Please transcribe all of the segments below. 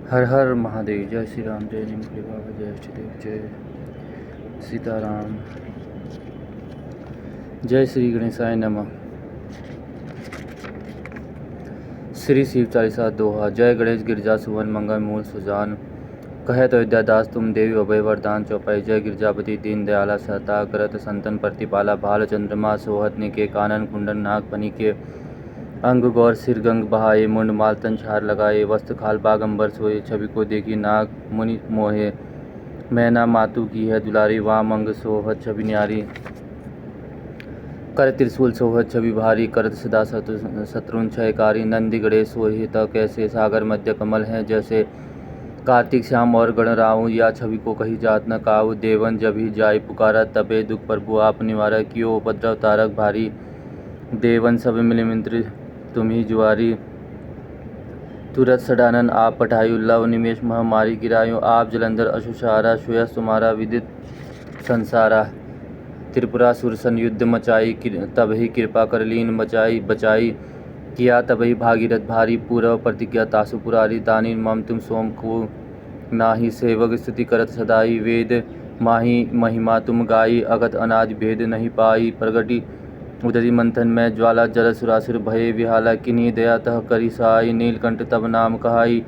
हर हर महादेव। जय श्री राम, जय नीमखड़ी बाबा, जय अष्टदेव, जय सीताराम, जय श्री गणेशाय नमः। श्री शिव चालीसा दोहा। जय गणेश गिरजा सुवन मंगल मूल सुजान, कहत अयोध्या दास तुम देवी अभय वरदान चौपाई। जय गिरजापति दीन दयाला सहता, करत संतन प्रतिपाला। भाल चंद्रमा सोहत निके, कानन कुंडन नाग फनी के। अंग गौर सिर गंग बहाए, मुंड मालतन छार लगाए। वस्त्र खाल बागंबर सोए, छवि को देखी नाग मुनि मोहे। मैना मातु की है दुलारी, वाम अंग सोहत छवि न्यारी। कर त्रिशूल सोहत छवि भारी, करत सदा शत्रुन क्षयकारी। नंदी गणेश सोहे त कैसे, सागर मध्य कमल है जैसे। कार्तिक श्याम और गण राहु, या छवि को कही जात न काहू। देवन जब ही जाय पुकारा, तबे दुख प्रभु आप निवारा। कियो उपद्रव तारक भारी, देवन सब मिल मित्र तुम ही जुआरी। तुरत सडानन आप पठायु, लव निमेष महामारी गिरायो। आप जलंधर अशुसारा, सुयस तुम्हारा विदित संसारा। त्रिपुरासुर सन युद्ध मचाई, तब ही कृपा कर लीन बचाई। किया तब ही भागीरथ भारी, पूर्व प्रतिज्ञा तासु पुरारी। दानी मम तुम सोम को नाही, सेवक स्तुति करत सदाई। वेद माही महिमा तुम गाई, अगत अनाज भेद नहीं पाई। प्रगति उदरी मंथन में ज्वाला, जल सुरासुर भये विहाला। किन्हीं दया तह करी सहाय, नीलकंठ तब नाम कहाई।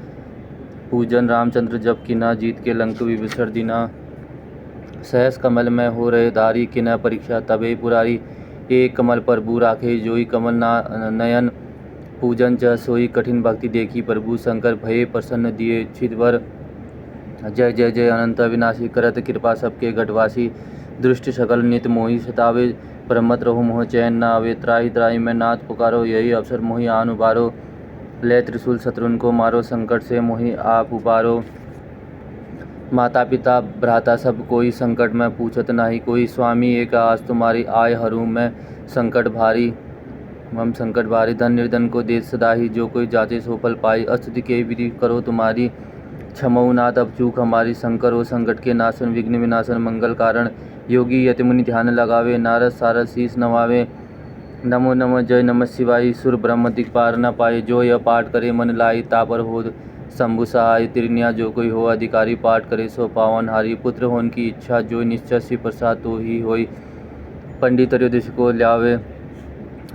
पूजन रामचंद्र जब किना, जीत के लंक विभीषण दीना। सहस कमल में हो रहे धारी, किना परीक्षा तबे पुरारी। एक कमल पर बू राखे, जोई कमल नयन। पूजन च सोई कठिन भक्ति देखी, प्रभु शंकर भये प्रसन्न दिए छिदवर। जय जय जय अनंत अविनाशी, करत कृपा सबके घटवासी। दृष्ट सकल नित मोहि सतावे, परमत रहो मोह चैन न आवे। त्राहि त्राहि मैं नाथ पुकारो, यही अवसर मोहि आन उबारो। ले त्रिशूल शत्रुन को मारो, संकट से मोहि आप उबारो। माता पिता भ्राता सब कोई, संकट में पूछत नाही कोई। स्वामी एक आस तुम्हारी, आय हरू मैं संकट भारी। मम संकट भारी, धन निर्धन को दे सदाही। जो कोई जाचे सो फल पाई, अस्तुति के विधि करो तुम्हारी। क्षमऊ नाथ अब चूक हमारी, शंकर हो संकट के नाशन। विघ्न विनाशन मंगल कारण, योगी यति मुनि ध्यान लगावे। नारद सारद शीस नवावे, नमो नमः जय नमः शिवाय। सुर ब्रह्म दिक्पार न पाए, जो यह पाठ करे मन लाई। तापर हो शंभु सहाय, तिरनिया जो कोई हो अधिकारी। पाठ करे सो पावन हारी, पुत्र होन की इच्छा जो निश्चय शिव प्रसाद तो ही होई। पंडित त्रयोदशी को ल्यावे,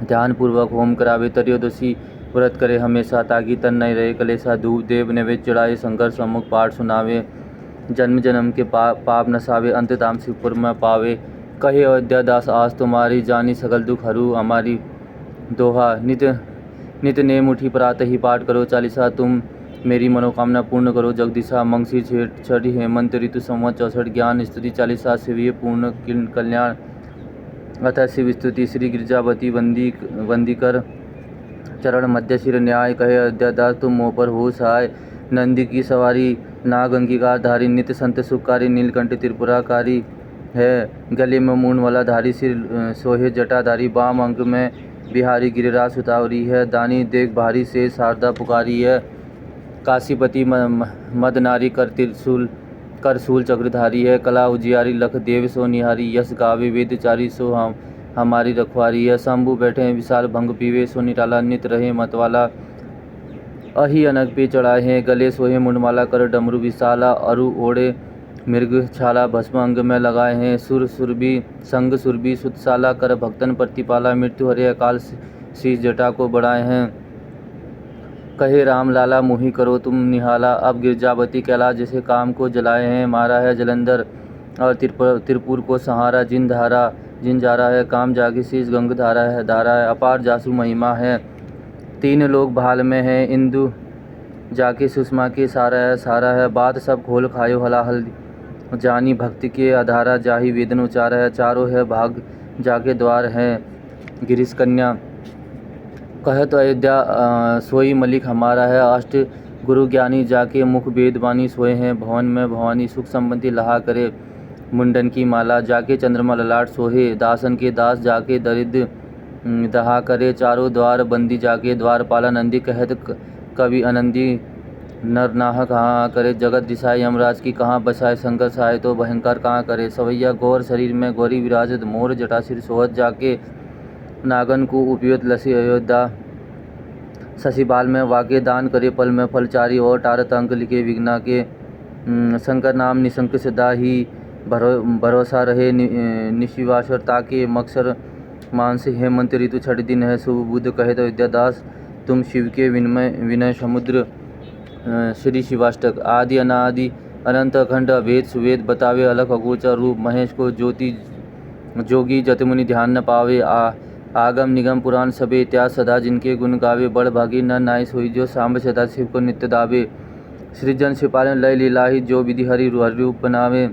ध्यान पूर्वक होम करावे। त्रयोदशी व्रत करे हमेशा, ताकि तन नहीं रहे कलेसा। धूप देव नैवेद्य चढ़ाए, शंकर सम्मुख पाठ सुनावे। जन्म जन्म के पाप नसावे, अंत धाम शिवपुर में पावे। कहे अयोध्या दास आस तुम्हारी, जानी सकल दुख हरू हमारी। दोहा। नित नेम उठी प्रातः ही पाठ करो चालीसा। तुम मेरी मनोकामना पूर्ण करो जगदीशा। मंगसी छठी हेमंत ऋतु संवत 64, ज्ञान स्तुति चालीसा। शिवीय पूर्ण कल्याण, अतः शिव स्तुति। श्री गिरजावती वंदी कर, चरण मध्य सिर न्याय। कहे अयोध्या दास तुम मोह पर हो सहाय। नंदी की सवारी, नाग अंगीकार धारी। नित्य संत सुखकारी, नीलकंठ त्रिपुराकारी है। गले में मून वाला धारी, सिर सोहे जटाधारी। बाम अंग में बिहारी, गिरिराज सुतावरी है। दानी देख भारी, से शारदा पुकारी है। काशीपति मद नारी, कर सूल चक्रधारी है। कला उजियारी, लख देव सो निहारी। यश गावे वेद चारी, सो हमारी रखवारी है। शंभु बैठे विशाल, भंग पीवे सो निराला। नित रहे मतवाला, अहि अनग पे चढ़ाए हैं। गले सोहे मुंडमाला, कर डमरू विशाला। अरु ओढ़े मृग छाला, भस्म अंग में लगाए हैं। संग सुरभि सुतशाला, कर भक्तन प्रतिपाला। मृत्यु हरे अकाल, शीश जटा को बढ़ाए हैं। कहे राम लाला मोहि करो तुम निहाला। अब गिरजावती कैलाश जैसे काम को जलाए हैं। मारा है जलंधर और त्रिपुर को सहारा। जिन जारा है काम जागी, शीश गंग धारा है। अपार जासु महिमा है, तीन लोग भाल में है। इंदु जाके सुषमा के सारा है। बात सब खोल खायो हलाहल, जानी भक्ति के आधारा। जाहि वेदन उचारा है, चारों है भाग जाके द्वार है। गिरीश कन्या कहत अयोध्या सोई मलिक हमारा है। अष्ट गुरु ज्ञानी जाके मुख वेद वाणी सोए हैं। भवन में भवानी सुख संबंधी लहा करे मुंडन की माला। जाके चंद्रमा ललाट सोहे, दासन के दास जाके दरिद्र दहा करे। चारों द्वार बंदी जाके द्वारपाला। नंदी कहत कवि आनंदी, नर नाह कहाँ करे। जगत दिशाए यमराज की कहाँ बसाए। शंकर सहाय तो भयंकर कहाँ करे। सवैया गौर शरीर में गौरी विराजत। मोर जटा सिर सोहत, जाके नागन को उपयुत लसी अयोध्या। शशिबाल में वाक्य दान करे पल में फलचारी और टारत अंक लिखे विघ्ना के शंकर नाम निशंक सदा ही भरोसा रहे निशिवासर ताके मक्सर मानस हेमंत ऋतु छठ दिन है शुभ बुद्ध कहे तो विद्यादास तुम शिव के विनय समुद्र श्री शिवाष्टक आदि अनादि अनंत अखंड अभेद सुवेद बतावे अलग अगोचर रूप महेश को ज्योति जोगी जतमुनि ध्यान न पावे आगम निगम पुराण सबे इतिहास सदा जिनके गुण गावे बड़ भागी न नाय सोई जो सांब सदा शिव को नित्य दावे सृजन शिपालन लय लीलाही जो विधि हरि रूप बनावे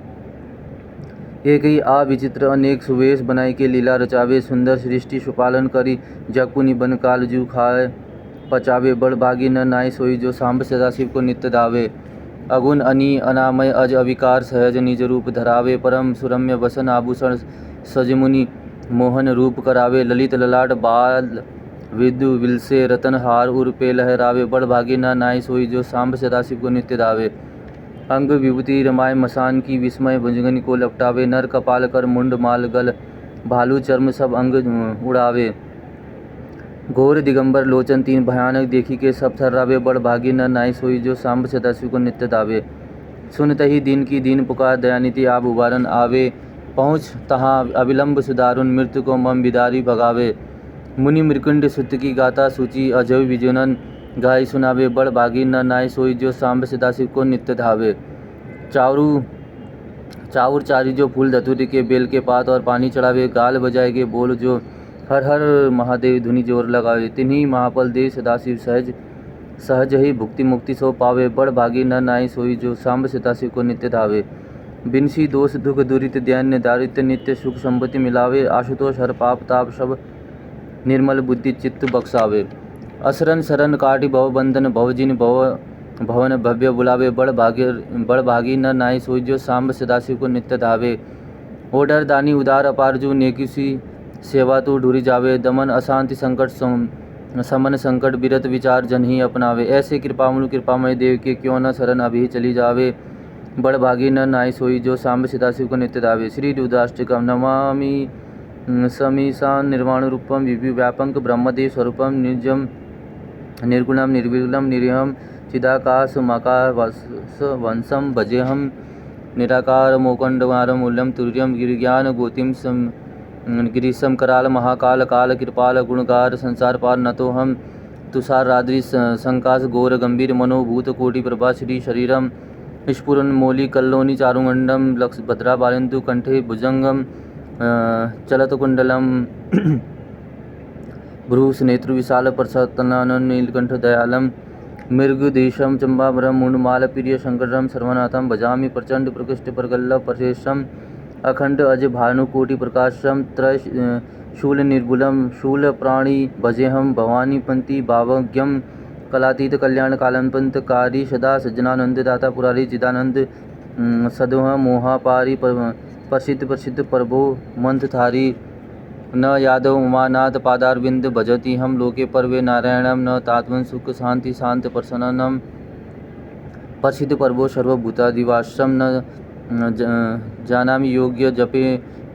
एक ही आ विचित्र अनेक सुवेश बनाई के लीला रचावे सुंदर सृष्टि सुपालन करी जगपुनि बन काल जू खाए पचावे बड़ भागी न नाय सोई जो सांब सदा शिव को नित्य दावे अगुण अनी अनामय अज अविकार सहज निज रूप धरावे परम सुरम्य वसन आभूषण सजमुनि मोहन रूप करावे ललित ललाट बाल विदु विलसे रतन हार उर पे लहरावे बड़ भागी न नाय सोई जो सांब सदाशिव को नित्य दावे अंग विभूति रमाय मसान की विस्मय भुजंगनी को लपटावे नर कपाल कर मुंड माल गल भालू चर्म सब अंग उड़ावे घोर दिगंबर लोचन तीन भयानक देखी के सब थर्रावे बड़ भागी न नाय सोई जो सांब सदाशिव को नित्य दावे सुनत ही दिन की दीन पुकार दयानिधि आप उबारन आवे पहुँच तहाँ अविलंब सुदारुन मृत्यु को मम बिदारी भगावे मुनि मृकुंड सुत की गाथा सूची अजय विजुनन गाय सुनावे बड़ भागी न नाय सोई जो सांब सदाशिव को नित्य धावे चाउर चारी जो फूल धतूरी के बेल के पात और पानी चढ़ावे गाल बजाए के बोल जो हर हर महादेव धुनि जोर लगावे तिन्हीं महापल देव सदाशिव सहज ही भुक्ति मुक्ति सो पावे बड़ भागी न नाय सोई जो सांब सदाशिव को नित्य धावे बिनसी दोष दुख दुरित दैन्य दारिद्र्य नित्य सुख संपत्ति मिलावे आशुतोष हर पाप ताप सब निर्मल बुद्धि चित्त बख्शावे असरन सरन काटि भव बंधन भवजिन भवन भव्य बुलावे बड़ भागी न नाय सोई जो सांब सदाशिव को नित्य धावे ओडर दानी उदार अपारजू नेकिसी सेवा तो ढूरी जावे दमन अशांति संकट समन संकट बिरत विचार जन ही अपनावे ऐसे कृपामय देव के क्यों न शरण अभी चली जावे बड़ भागी न नाय सोई जो सांब सदाशिव को नित्य दावे श्री रुद्राष्टकम नमामि समीशान निर्वाण रूपम व्यापक ब्रह्मदेव स्वरूपम निजम निर्गुणम निर्विघ्नं निरीहम चिदाकाश मकार वंशम भजेहम निराकार मोकंडवारम मूल्यम तुर्यम गिरिज्ञान गोतिम गिरीशम कराल महाकाल काल कृपाल गुणकार संसार पार न तो हम तुषार राद्रि संकाश गौर गंभीर मनोभूत कोटि प्रभा श्री शरीरम स्फुरन मौली कल्लोनी चारुमंडम लक्ष भद्रा बालिंदु कंठे भुजंगम चलत कुंडलम भ्रूस नेत्र विशाल प्रसन्नानन नीलकंठ दयालम मृगदेशम चंबावरम मूंडमाल प्रिय शंकरम सर्वनाथम भजामि प्रचंड प्रकृष्ट प्रगल्भ परेशम अखंड अज भानुकोटि प्रकाशम त्रय शूल निर्बुलम शूल प्राणी भजेहम भवानी पंथी भावज्ञम कलातीत कल्याण कालंपंतकारी सदा सज्जनानंद दाता पुरारी चिदानंद सदोह मोहापारी प्रसिद्ध प्रभो मंथधारी न यादव उमानाथ पादारविंद भजती हम लोके परवे नारायणम न तात्वन सुख शांति शांत प्रसन्नम प्रसिद्ध प्रभो सर्वभूतादिवासम न जानामि योग्य जपे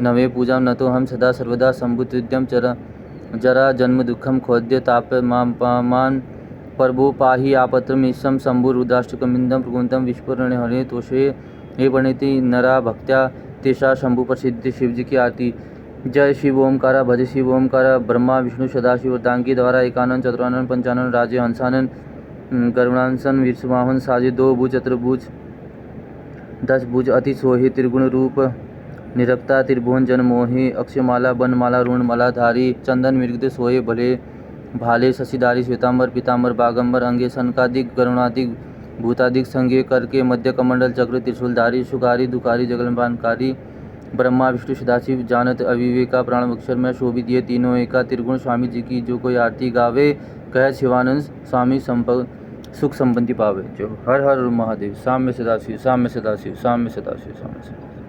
नवे पूजा न तो हम सदा सर्वदा संभुतविद्यम जरा जन्म दुखम खोद्य ताप मान प्रभो पाहि आपत्रमीशम शंभु रुद्राष्टकमिंदम प्रकुंतम विस्फुरण हरे तोषे हे प्रणीति नरा भक्त्या तेषा शंभु प्रसिद्धि शिवजी की आरती जय शिव ओमकारा भज शिव ओमकारा ब्रह्मा विष्णु सदाशिव दांगी द्वारा एकानन चतुरानन पंचानन राजे हंसानन गरुणांसन वीरसुवाहन साजे दो भुज चतुर्भुज 10 भुज अति सोहे त्रिगुण रूप निरक्ता त्रिभुवन जन मोहे अक्षयमाला बनमाला ऋणमाला धारी चंदन मृगद सोहे भले भाले शशिधारी श्वेतांबर पीतांबर बागंबर अंगे सनकादिक गरुणादिक भूतादिक संगे करके मध्य कमंडल चक्र त्रिशूलधारी सुखारी दुखारी जगलपानकारी ब्रह्मा विष्णु सदाशिव जानत अविवेका प्राण अक्षर में शोभित ये तीनों एका त्रिगुण स्वामी जी की जो कोई आरती गावे कह शिवानंद स्वामी सुख संपत्ति पावे। जो हर हर महादेव साम्य सदाशिव साम्य सदाशिव साम्य सदाशिव साम्य सदाशिव।